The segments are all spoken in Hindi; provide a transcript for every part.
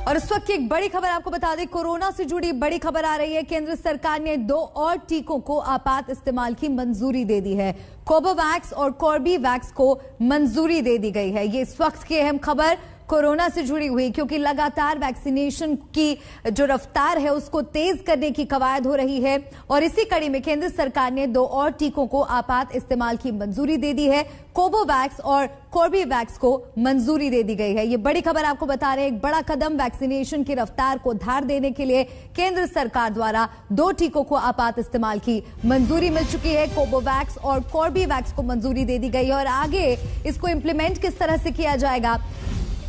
और इस वक्त की एक बड़ी खबर आपको बता दें, कोरोना से जुड़ी बड़ी खबर आ रही है। केंद्र सरकार ने 2 और टीकों को आपात इस्तेमाल की मंजूरी दे दी है। कोवोवैक्स और कॉर्बीवैक्स को मंजूरी दे दी गई है। ये इस वक्त की अहम खबर कोरोना से जुड़ी हुई, क्योंकि लगातार वैक्सीनेशन की जो रफ्तार है उसको तेज करने की कवायद हो रही है और इसी कड़ी में केंद्र सरकार ने 2 और टीकों को आपात इस्तेमाल की मंजूरी दे दी है। कोवोवैक्स और कॉर्बीवैक्स को मंजूरी दे दी गई है। ये बड़ी खबर आपको बता रहे हैं, एक बड़ा कदम वैक्सीनेशन की रफ्तार को धार देने के लिए केंद्र सरकार द्वारा 2 टीकों को आपात इस्तेमाल की मंजूरी मिल चुकी है। कोवोवैक्स और कॉर्बीवैक्स को मंजूरी दे दी गई है और आगे इसको इंप्लीमेंट किस तरह से किया जाएगा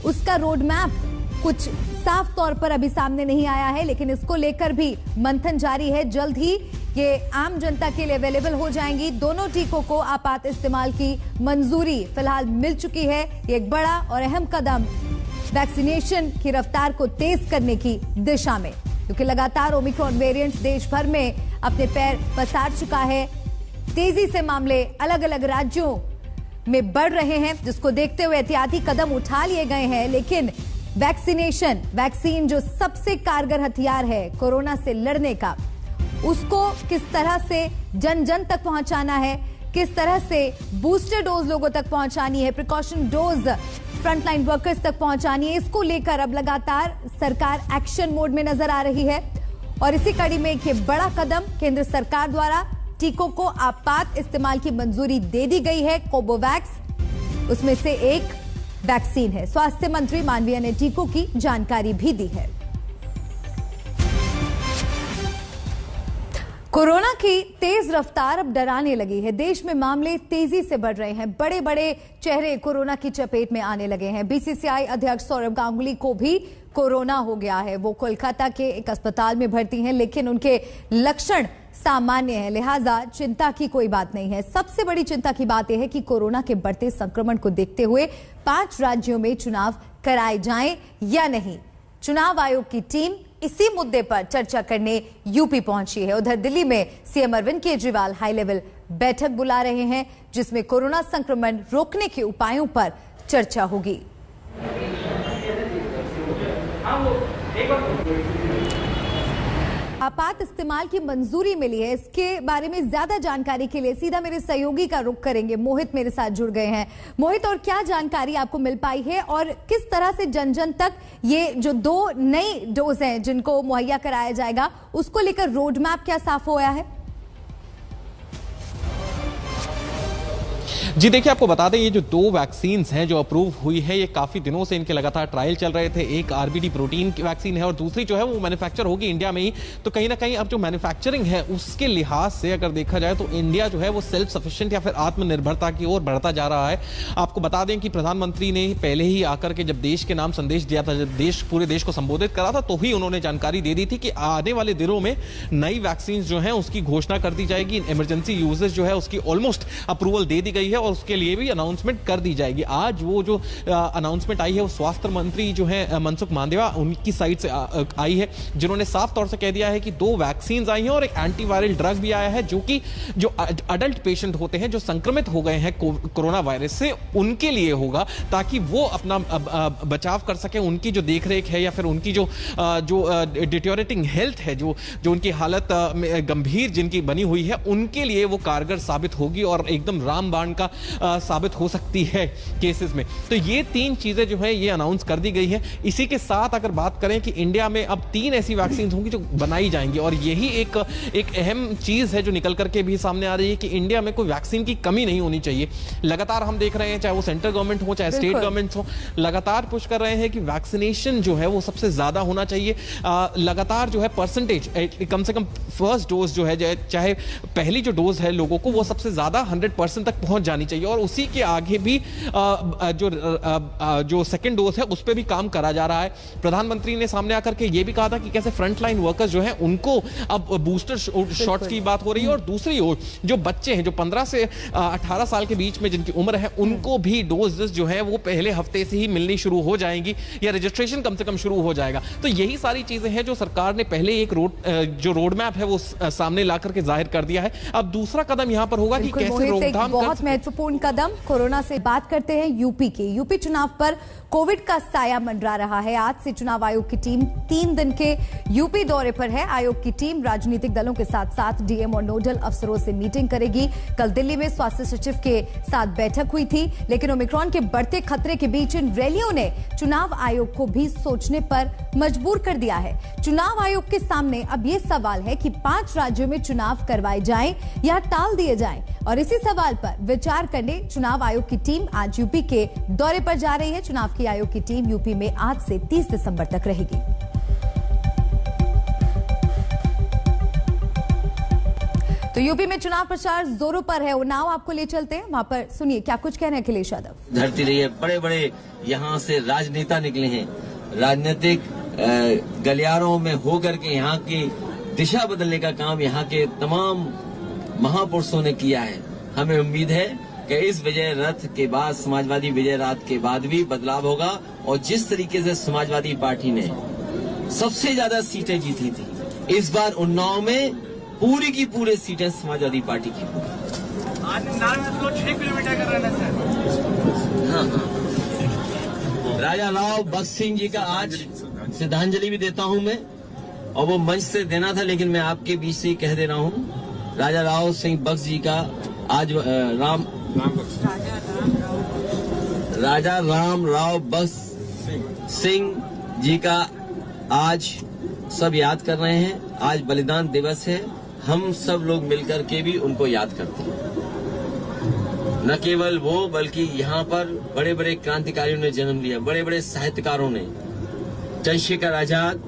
उसका रोड मैप कुछ साफ तौर पर अभी सामने नहीं आया है, लेकिन इसको लेकर भी मंथन जारी है। जल्द ही ये आम जनता के लिए अवेलेबल हो जाएंगी। दोनों टीकों को आपात इस्तेमाल की मंजूरी फिलहाल मिल चुकी है। ये एक बड़ा और अहम कदम वैक्सीनेशन की रफ्तार को तेज करने की दिशा में, क्योंकि लगातार ओमिक्रॉन वेरिएंट देश भर में अपने पैर पसार चुका है। तेजी से मामले अलग अलग राज्यों में बढ़ रहे हैं, जिसको देखते हुए एहतियाती कदम उठा लिए गए हैं। लेकिन वैक्सीन जो सबसे कारगर हथियार है कोरोना से लड़ने का, उसको किस तरह से जन जन तक पहुंचाना है, किस तरह से बूस्टर डोज लोगों तक पहुंचानी है, प्रिकॉशन डोज फ्रंटलाइन वर्कर्स तक पहुंचानी है, इसको लेकर अब लगातार सरकार एक्शन मोड में नजर आ रही है। और इसी कड़ी में एक बड़ा कदम केंद्र सरकार द्वारा टीकों को आपात इस्तेमाल की मंजूरी दे दी गई है। कोवोवैक्स उसमें से एक वैक्सीन है। स्वास्थ्य मंत्री मांडविया ने टीकों की जानकारी भी दी है। कोरोना की तेज रफ्तार अब डराने लगी है। देश में मामले तेजी से बढ़ रहे हैं। बड़े बड़े चेहरे कोरोना की चपेट में आने लगे हैं। बीसीसीआई अध्यक्ष सौरभ गांगुली को भी कोरोना हो गया है। वो कोलकाता के एक अस्पताल में भर्ती हैं, लेकिन उनके लक्षण सामान्य है, लिहाजा चिंता की कोई बात नहीं है। सबसे बड़ी चिंता की बात यह है कि कोरोना के बढ़ते संक्रमण को देखते हुए 5 राज्यों में चुनाव कराए जाएं या नहीं। चुनाव आयोग की टीम इसी मुद्दे पर चर्चा करने यूपी पहुंची है। उधर दिल्ली में CM Arvind Kejriwal high level बैठक बुला रहे हैं, जिसमें कोरोना संक्रमण रोकने के उपायों पर चर्चा होगी। आपात इस्तेमाल की मंजूरी मिली है, इसके बारे में ज्यादा जानकारी के लिए सीधा मेरे सहयोगी का रुख करेंगे। मोहित मेरे साथ जुड़ गए हैं। मोहित, और क्या जानकारी आपको मिल पाई है और किस तरह से जन जन तक ये जो 2 नई डोज हैं जिनको मुहैया कराया जाएगा, उसको लेकर रोड मैप क्या साफ होया है? जी देखिए, आपको बता दें ये जो 2 वैक्सीन्स हैं जो अप्रूव हुई है, ये काफी दिनों से इनके लगातार ट्रायल चल रहे थे। एक आरबीडी प्रोटीन की वैक्सीन है और दूसरी जो है वो मैन्युफैक्चर होगी इंडिया में ही। तो कहीं ना कहीं अब जो मैन्युफैक्चरिंग है उसके लिहाज से अगर देखा जाए तो इंडिया जो है वो सेल्फ सफिशिएंट या फिर आत्मनिर्भरता की ओर बढ़ता जा रहा है। आपको बता दें कि प्रधानमंत्री ने पहले ही आकर के जब देश के नाम संदेश दिया था, जब पूरे देश को संबोधित करा था, तो ही उन्होंने जानकारी दे दी थी कि आने वाले दिनों में नई वैक्सीन जो है उसकी घोषणा कर दी जाएगी। इमरजेंसी यूजेज जो है उसकी ऑलमोस्ट अप्रूवल दे दी गई है और उसके लिए भी अनाउंसमेंट कर दी जाएगी। आज वो जो अनाउंसमेंट आई है वो स्वास्थ्य मंत्री जो है मनसुख मांडविया उनकी साइड से आई है, जिन्होंने साफ तौर से कह दिया है कि 2 वैक्सीन आई हैं और एक एंटीवायरल ड्रग भी आया है, जो कि जो अडल्ट पेशेंट होते हैं जो संक्रमित हो गए हैं कोरोना वायरस से, उनके लिए होगा, ताकि वो अपना बचाव कर सके। उनकी जो देखरेख है या फिर उनकी जो डिटोरेटिंग हेल्थ है, जो उनकी हालत गंभीर जिनकी बनी हुई है, उनके लिए वो कारगर साबित होगी और एकदम रामबाण का साबित हो सकती है केसेस में। तो ये 3 चीजें जो है ये अनाउंस कर दी गई है। इसी के साथ अगर बात करें कि इंडिया में अब 3 ऐसी वैक्सीन होंगी जो बनाई जाएंगी और यही एक अहम चीज है जो निकल करके भी सामने आ रही है कि इंडिया में कोई वैक्सीन की कमी नहीं होनी चाहिए। लगातार हम देख रहे हैं, चाहे वो सेंट्रल गवर्नमेंट हो चाहे स्टेट गवर्नमेंट हो, लगातार पुश कर रहे हैं कि वैक्सीनेशन जो है वो सबसे ज्यादा होना चाहिए। लगातार जो है परसेंटेज कम से कम फर्स्ट डोज जो है, चाहे पहली जो डोज है लोगों को, वो सबसे ज्यादा 100% तक पहुंच जानी चाहिए और उसी के आगे भी जो सेकंड डोज है उस पर भी काम करा जा रहा है। प्रधानमंत्री ने सामने आकर के ये भी कहा था कि कैसे फ्रंटलाइन वर्कर्स जो हैं उनको अब बूस्टर शॉट्स की बात हो रही है और दूसरी ओर जो बच्चे हैं जो 15 से 18 साल के बीच में जिनकी उम्र है, उनको भी डोजेस जो है वो पहले हफ्ते से ही मिलनी शुरू हो जाएंगी या रजिस्ट्रेशन कम से कम शुरू हो जाएगा। तो यही सारी चीजें हैं जो सरकार ने पहले एक रोड मैप है वो सामने ला करके जाहिर कर दिया है। अब दूसरा कदम यहां पर होगा कि कैसे रोकथाम बहुत महत्वपूर्ण महत्वपूर्ण कदम। कोरोना से बात करते हैं यूपी की। यूपी चुनाव पर कोविड का साया मंडरा रहा है। आज से चुनाव आयोग की टीम 3 दिन के यूपी दौरे पर है। आयोग की टीम राजनीतिक दलों के साथ साथ डीएम और नोडल अफसरों से मीटिंग करेगी। कल दिल्ली में स्वास्थ्य सचिव के साथ बैठक हुई थी, लेकिन ओमिक्रॉन के बढ़ते खतरे के बीच इन रैलियों ने चुनाव आयोग को भी सोचने पर मजबूर कर दिया है। चुनाव आयोग के सामने अब ये सवाल है कि 5 राज्यों में चुनाव करवाए जाएं या टाल दिए जाएं, और इसी सवाल पर विचार करने चुनाव आयोग की टीम आज यूपी के दौरे पर जा रही है। चुनाव की आयोग की टीम यूपी में आज से 30 दिसंबर तक रहेगी। तो यूपी में चुनाव प्रचार जोरों पर है। उन्नाव आपको ले चलते हैं, वहां पर सुनिए क्या कुछ कह रहे हैं अखिलेश यादव। धरती रही है, बड़े बड़े यहाँ से राजनेता निकले हैं, राजनीतिक गलियारों में होकर के यहाँ की दिशा बदलने का काम यहाँ के तमाम महापुरुषों ने किया है। हमें उम्मीद है कि इस विजय रथ के बाद, समाजवादी विजय रथ के बाद भी बदलाव होगा, और जिस तरीके से समाजवादी पार्टी ने सबसे ज्यादा सीटें जीती थी, इस बार उन्नाव में पूरी की पूरी सीटें समाजवादी पार्टी की होंगी। आज 6 किलोमीटर का रन है। हाँ। राजा राव बख्श सिंह जी का आज श्रद्धांजलि भी देता हूं मैं, और वो मंच से देना था, लेकिन मैं आपके बीच से ही कह दे रहा हूं। राजा राव सिंह बख्श जी का आज राजा राम राव बख्श सिंह जी का आज सब याद कर रहे हैं। आज बलिदान दिवस है। हम सब लोग मिलकर के भी उनको याद करते हैं। न केवल वो, बल्कि यहाँ पर बड़े बड़े क्रांतिकारियों ने जन्म लिया, बड़े बड़े साहित्यकारों ने, चंद्रशेखर आजाद,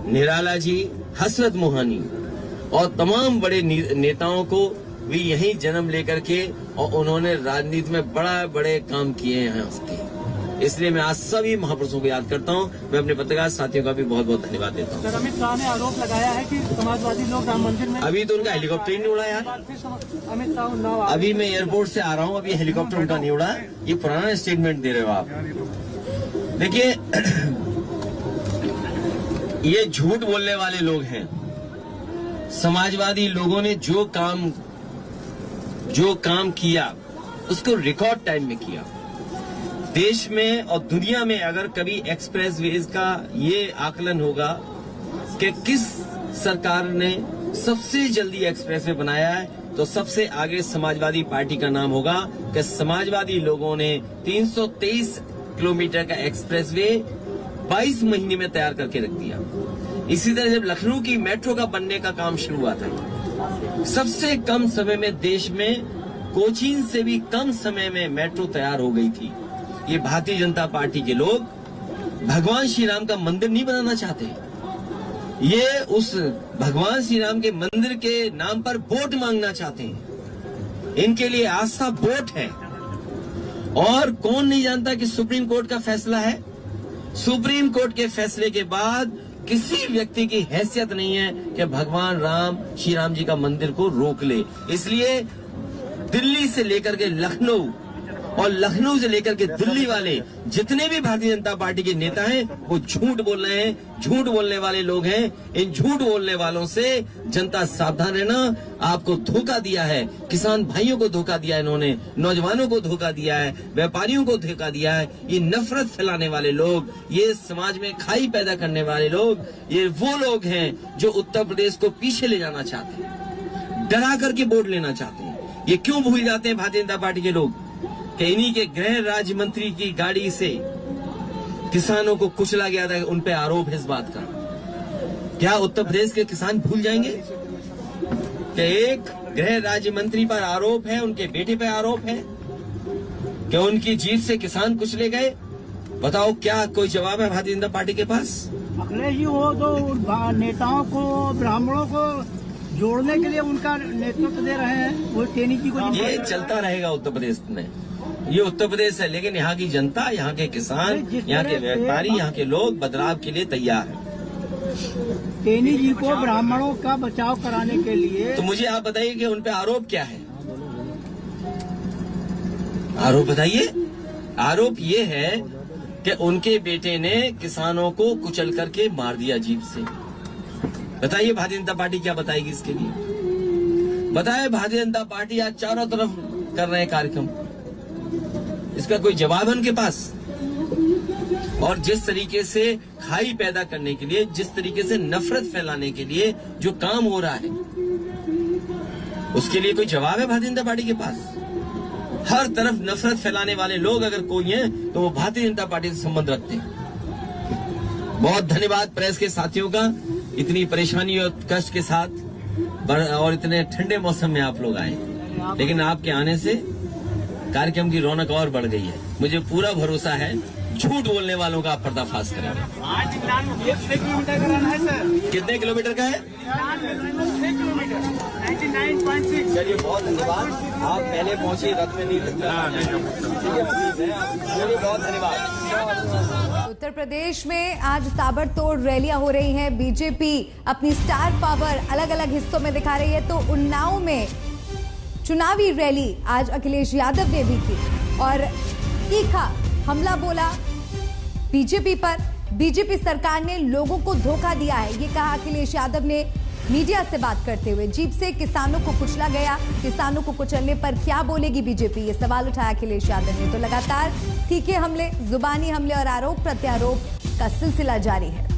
निराला जी, हसरत मोहानी और तमाम बड़े नेताओं को भी यहीं जन्म लेकर के, और उन्होंने राजनीति में बड़े काम किए हैं उसके। इसलिए मैं आज सभी महापुरुषों को याद करता हूं। मैं अपने पत्रकार साथियों का भी बहुत बहुत धन्यवाद देता हूं। सर, अमित शाह ने आरोप लगाया है कि समाजवादी लोग राम मंदिर में, अभी तो उनका हेलीकॉप्टर ही नहीं उड़ा यार। अमित शाह अभी मैं एयरपोर्ट से आ रहा हूं, अभी हेलीकॉप्टर उनका नहीं उड़ा। ये पुराना स्टेटमेंट दे रहे हो आप। देखिए, ये झूठ बोलने वाले लोग हैं। समाजवादी लोगों ने जो काम किया उसको रिकॉर्ड टाइम में किया। देश में और दुनिया में अगर कभी एक्सप्रेसवेज का ये आकलन होगा कि किस सरकार ने सबसे जल्दी एक्सप्रेसवे बनाया है, तो सबसे आगे समाजवादी पार्टी का नाम होगा कि समाजवादी लोगों ने 323 किलोमीटर का एक्सप्रेसवे 22 महीने में तैयार करके रख दिया। इसी तरह जब लखनऊ की मेट्रो का बनने का काम शुरू हुआ था, सबसे कम समय में देश में कोचीन से भी कम समय में मेट्रो तैयार हो गई थी। ये भारतीय जनता पार्टी के लोग भगवान श्री राम का मंदिर नहीं बनाना चाहते। ये उस भगवान श्री राम के मंदिर के नाम पर वोट मांगना चाहते हैं। इनके लिए आस्था वोट है। और कौन नहीं जानता कि सुप्रीम कोर्ट का फैसला है। सुप्रीम कोर्ट के फैसले के बाद किसी व्यक्ति की हैसियत नहीं है कि भगवान राम, श्री राम जी का मंदिर को रोक ले। इसलिए दिल्ली से लेकर के लखनऊ और लखनऊ से लेकर के दिल्ली वाले जितने भी भारतीय जनता पार्टी के नेता हैं, वो झूठ बोल रहे हैं, झूठ बोलने वाले लोग हैं। इन झूठ बोलने वालों से जनता सावधान रहना। आपको धोखा दिया है, किसान भाइयों को धोखा दिया है, इन्होंने नौजवानों को धोखा दिया है, व्यापारियों को धोखा दिया है। ये नफरत फैलाने वाले लोग, ये समाज में खाई पैदा करने वाले लोग, ये वो लोग हैं जो उत्तर प्रदेश को पीछे ले जाना चाहते हैं, डरा करके वोट लेना चाहते हैं। ये क्यों भूल जाते हैं भारतीय जनता पार्टी के लोग कि इन्हीं के गृह राज्य मंत्री की गाड़ी से किसानों को कुचला गया था। उन पे आरोप है इस बात का। क्या उत्तर प्रदेश के किसान भूल जाएंगे कि एक गृह राज्य मंत्री पर आरोप है, उनके बेटे पर आरोप है कि उनकी जीत से किसान कुचले गए? बताओ, क्या कोई जवाब है भारतीय जनता पार्टी के पास? अखिलेश जी वो तो नेताओं को, ब्राह्मणों को जोड़ने के लिए उनका नेतृत्व दे रहे हैं। वो टेनी जी को ये चलता रहेगा उत्तर प्रदेश में। ये उत्तर प्रदेश है, लेकिन यहाँ की जनता, यहाँ के किसान, यहाँ के व्यापारी, यहाँ के लोग बदलाव के लिए तैयार हैं। टेनी जी को ब्राह्मणों का बचाव कराने के लिए, तो मुझे आप बताइए कि उन पे आरोप क्या है? आरोप बताइए। आरोप ये है कि उनके बेटे ने किसानों को कुचल करके मार दिया जीप से। बताइए भारतीय जनता पार्टी क्या बताएगी इसके लिए? बताए भारतीय जनता पार्टी आज चारों तरफ कर रहे हैं कार्यक्रम, इसका कोई जवाब है उनके पास? और जिस तरीके से खाई पैदा करने के लिए, जिस तरीके से नफरत फैलाने के लिए जो काम हो रहा है, उसके लिए कोई जवाब है भारतीय जनता पार्टी के पास? हर तरफ नफरत फैलाने वाले लोग अगर कोई हैं तो वो भारतीय जनता पार्टी से संबंध रखते हैं। बहुत धन्यवाद प्रेस के साथियों का, इतनी परेशानी और कष्ट के साथ और इतने ठंडे मौसम में आप लोग आए, लेकिन आपके आने से कार्यक्रम की रौनक और बढ़ गई है। मुझे पूरा भरोसा है झूठ बोलने वालों का आप पर्दाफाश करेंगे। 6 किलोमीटर का रन है सर। कितने किलोमीटर का है? 6 किलोमीटर 99.6। चलिए बहुत धन्यवाद, आप पहले पहुंचे, रथ में नहीं चलिए बहुत धन्यवाद। उत्तर प्रदेश में आज ताबड़तोड़ रैलियां हो रही हैं। बीजेपी अपनी स्टार पावर अलग अलग हिस्सों में दिखा रही है। तो उन्नाव में चुनावी रैली आज अखिलेश यादव ने भी की और तीखा हमला बोला बीजेपी पर। बीजेपी सरकार ने लोगों को धोखा दिया है, ये कहा अखिलेश यादव ने मीडिया से बात करते हुए। जीप से किसानों को कुचला गया, किसानों को कुचलने पर क्या बोलेगी बीजेपी, ये सवाल उठाया अखिलेश यादव ने। तो लगातार तीखे हमले, जुबानी हमले और आरोप प्रत्यारोप का सिलसिला जारी है।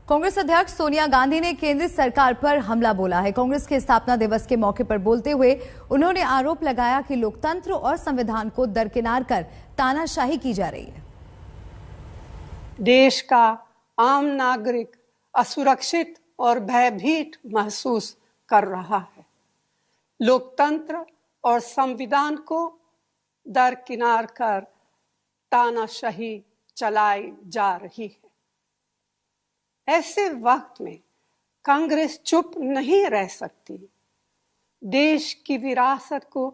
कांग्रेस अध्यक्ष सोनिया गांधी ने केंद्र सरकार पर हमला बोला है। कांग्रेस के स्थापना दिवस के मौके पर बोलते हुए उन्होंने आरोप लगाया कि लोकतंत्र और संविधान को दरकिनार कर तानाशाही की जा रही है। देश का आम नागरिक असुरक्षित और भयभीत महसूस कर रहा है। लोकतंत्र और संविधान को दरकिनार कर तानाशाही चलाई जा रही है। ऐसे वक्त में कांग्रेस चुप नहीं रह सकती। देश की विरासत को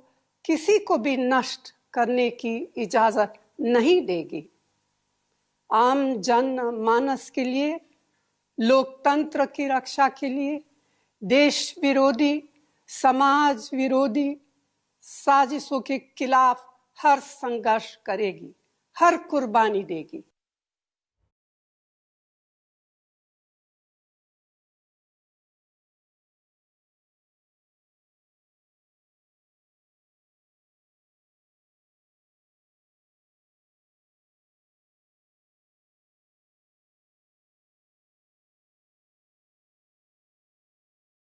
किसी को भी नष्ट करने की इजाजत नहीं देगी। आम जन मानस के लिए, लोकतंत्र की रक्षा के लिए देश विरोधी, समाज विरोधी साजिशों के खिलाफ हर संघर्ष करेगी, हर कुर्बानी देगी।